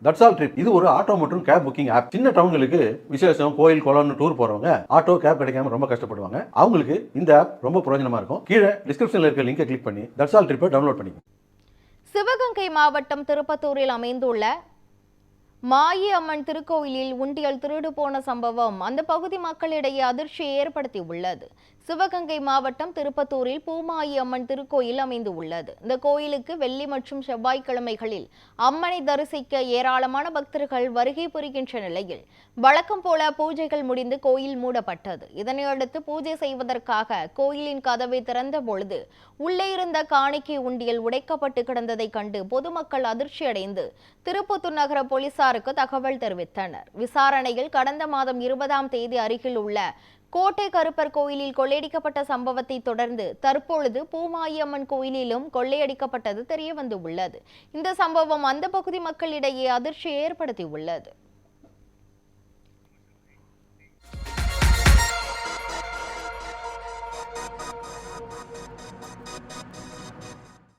That's all trip இது ஒரு auto மற்றும் கேப் புக்கிங் ஆப். சின்ன டவுன்களுக்கு விசேஷம், கோயில், குளம்னு டூர் போறவங்க ஆட்டோ கேப் கிடைக்காம ரொம்ப கஷ்டப்படுவாங்க. அவங்களுக்கு இந்த ஆப் ரொம்ப பிரயோஜனமா இருக்கும். கீழே டிஸ்கிரிப்ஷன்ல இருக்க லிங்கை கிளிக் பண்ணி தட்ஸ் ஆல் ட்ரிப்பை டவுன்லோட் பண்ணிக்கோங்க. சிவகங்கை மாவட்டம் திருப்பத்தூரில் அமைந்துள்ள மாயி அம்மன் திருக்கோயிலில் உண்டியல் திருடு போன சம்பவம் அந்த பகுதி மக்களிடையே அதிர்ச்சியை ஏற்படுத்தி உள்ளது. சிவகங்கை மாவட்டம் திருப்பத்தூரில் பூமாயி அம்மன் திருக்கோயில் அமைந்து உள்ளது. இந்த கோயிலுக்கு வெள்ளி மற்றும் செவ்வாய்க்கிழமைகளில் அம்மனை தரிசிக்க ஏராளமான பக்தர்கள் வருகை புரிகின்ற நிலையில் வழக்கம் போல பூஜைகள் முடிந்து கோயில் மூடப்பட்டது. இதனையடுத்து பூஜை செய்வதற்காக கோயிலின் கதவை திறந்த பொழுது உள்ளே இருந்த காணிக்கை உண்டியல் உடைக்கப்பட்டு கிடந்ததை கண்டு பொதுமக்கள் அதிர்ச்சியடைந்து திருப்பத்தூர் நகர போலீசாருக்கு தகவல் தெரிவித்தனர். விசாரணையில் கடந்த மாதம் 20ஆம் தேதி அருகில் உள்ள கோட்டை கருப்பர் கோயிலில் கொள்ளையடிக்கப்பட்ட சம்பவத்தை தொடர்ந்து தற்பொழுது பூமாயி அம்மன் கோயிலிலும் கொள்ளையடிக்கப்பட்டது தெரியவந்து உள்ளது. இந்த சம்பவம் அந்த பகுதி மக்களிடையே அதிர்ச்சியை ஏற்படுத்தி உள்ளது.